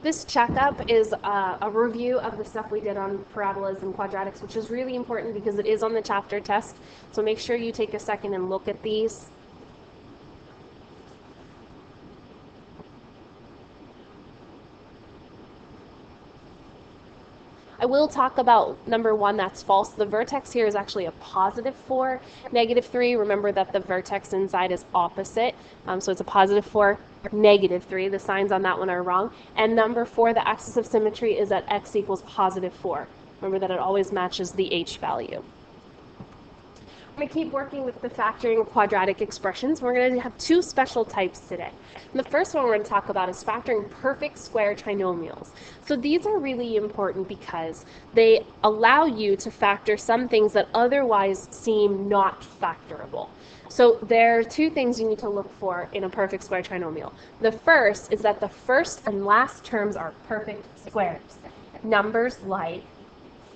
This checkup is a review of the stuff we did on parabolas and quadratics, which is really important because it is on the chapter test. So make sure you take a second and look at these. I will talk about number one, that's false. The vertex here is actually a positive 4, negative 3. Remember that the vertex inside is opposite. So it's a positive 4, negative 3. The signs on that one are wrong. And number 4, the axis of symmetry is at x equals positive 4. Remember that it always matches the h value. I'm going to keep working with the factoring of quadratic expressions. We're going to have two special types today. And the first one we're going to talk about is factoring perfect square trinomials. So these are really important because they allow you to factor some things that otherwise seem not factorable. So there are two things you need to look for in a perfect square trinomial. The first is that the first and last terms are perfect squares. Numbers like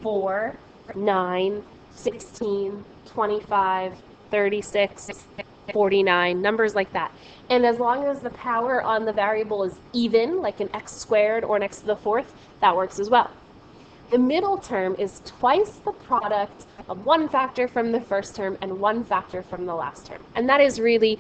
4, 9, 16, 25, 36, 49, numbers like that. And as long as the power on the variable is even, like an x squared or an x to the fourth, that works as well. The middle term is twice the product of one factor from the first term and one factor from the last term. And that is really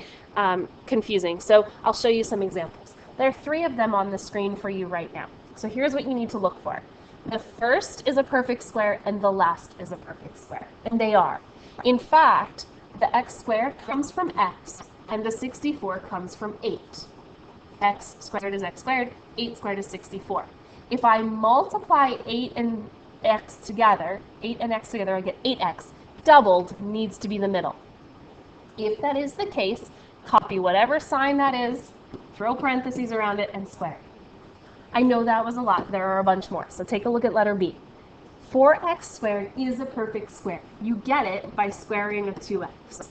confusing. So I'll show you some examples. There are 3 of them on the screen for you right now. So here's what you need to look for. The first is a perfect square and the last is a perfect square. And they are. In fact, the x squared comes from x and the 64 comes from 8. X squared is x squared, 8 squared is 64. If I multiply 8 and x together, I get 8x. Doubled needs to be the middle. If that is the case, copy whatever sign that is, throw parentheses around it, and square. I know that was a lot. There are a bunch more. So take a look at letter B. 4x squared is a perfect square. You get it by squaring a 2x.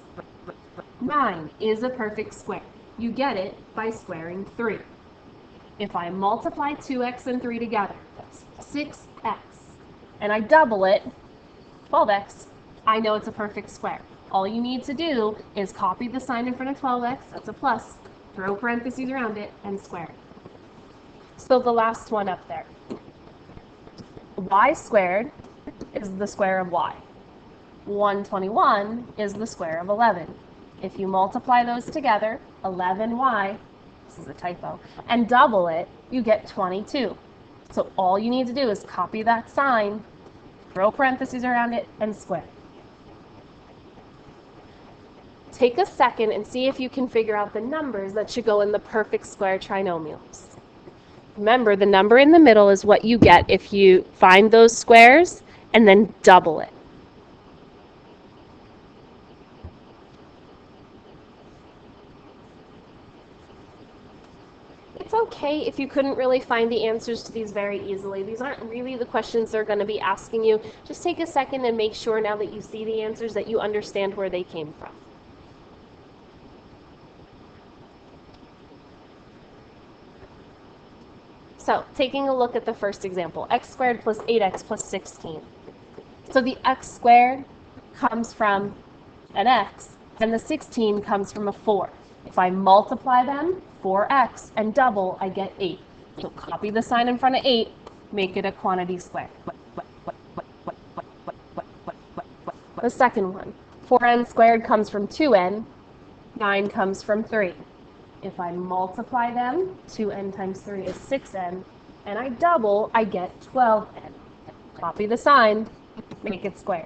9 is a perfect square. You get it by squaring 3. If I multiply 2x and 3 together, that's 6x. And I double it, 12x, I know it's a perfect square. All you need to do is copy the sign in front of 12x, that's a plus, throw parentheses around it, and square it. So the last one up there. Y squared is the square of y. 121 is the square of 11. If you multiply those together, 11y, this is a typo, and double it, you get 22. So all you need to do is copy that sign, throw parentheses around it, and square. Take a second and see if you can figure out the numbers that should go in the perfect square trinomials. Remember, the number in the middle is what you get if you find those squares and then double it. It's okay if you couldn't really find the answers to these very easily. These aren't really the questions they're going to be asking you. Just take a second and make sure now that you see the answers that you understand where they came from. So, taking a look at the first example, x squared plus 8x plus 16. So the x squared comes from an x, and the 16 comes from a 4. If I multiply them, 4x, and double, I get 8. So copy the sign in front of 8, make it a quantity square. The second one, 4n squared comes from 2n, 9 comes from 3. If I multiply them, 2n times 3 is 6n, and I double, I get 12n. Copy the sign, make it square.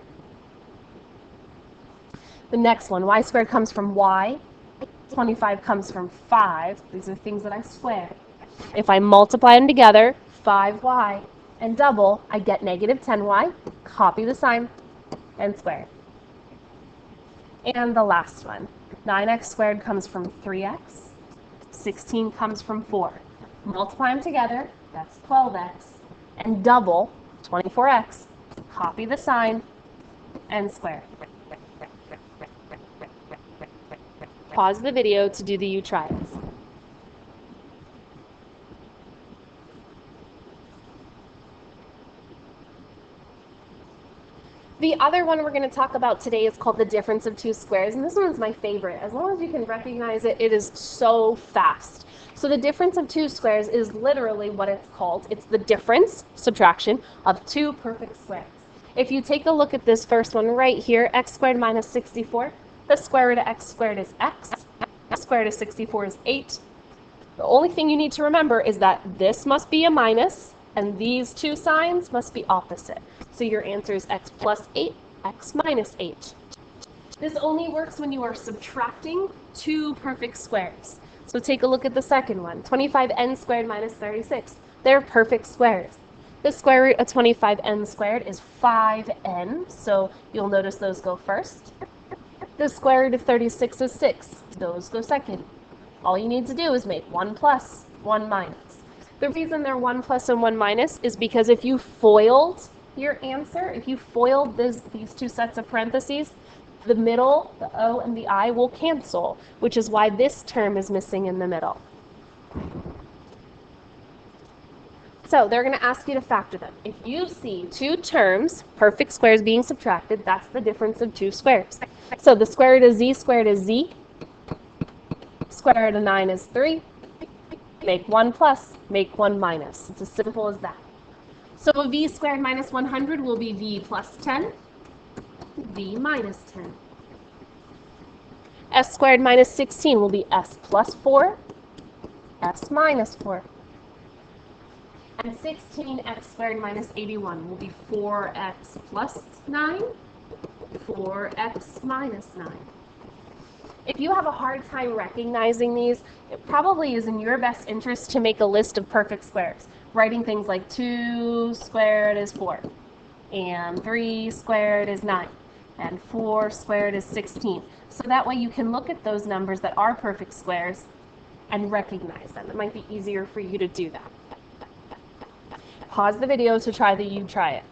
The next one, y squared comes from y, 25 comes from 5. These are things that I square. If I multiply them together, 5y, and double, I get negative 10y. Copy the sign, and square. And the last one, 9x squared comes from 3x. 16 comes from 4. Multiply them together, that's 12x, and double, 24x. Copy the sign, and square. Pause the video to do the U trials. The other one we're going to talk about today is called the difference of two squares, and this one's my favorite. As long as you can recognize it, it is so fast. So the difference of two squares is literally what it's called. It's the difference, subtraction, of two perfect squares. If you take a look at this first one right here, x squared minus 64, the square root of x squared is x. X squared of 64 is 8. The only thing you need to remember is that this must be a minus, and these two signs must be opposite. So your answer is x plus 8, x minus 8. This only works when you are subtracting two perfect squares. So take a look at the second one, 25n squared minus 36. They're perfect squares. The square root of 25n squared is 5n, so you'll notice those go first. The square root of 36 is 6. Those go second. All you need to do is make 1 plus, 1 minus. The reason they're 1 plus and 1 minus is because if you FOILed your answer, if you FOILed these two sets of parentheses, the middle, the O and the I, will cancel, which is why this term is missing in the middle. So they're going to ask you to factor them. If you see two terms, perfect squares being subtracted, that's the difference of two squares. So the square root of z squared is z. Square root of 9 is 3. Make 1 plus, make 1 minus. It's as simple as that. So v squared minus 100 will be v plus 10, v minus 10. S squared minus 16 will be s plus 4, s minus 4. And 16x squared minus 81 will be 4x plus 9, 4x minus 9. If you have a hard time recognizing these, it probably is in your best interest to make a list of perfect squares, writing things like 2 squared is 4, and 3 squared is 9, and 4 squared is 16. So that way you can look at those numbers that are perfect squares and recognize them. It might be easier for you to do that. Pause the video to try the You Try It.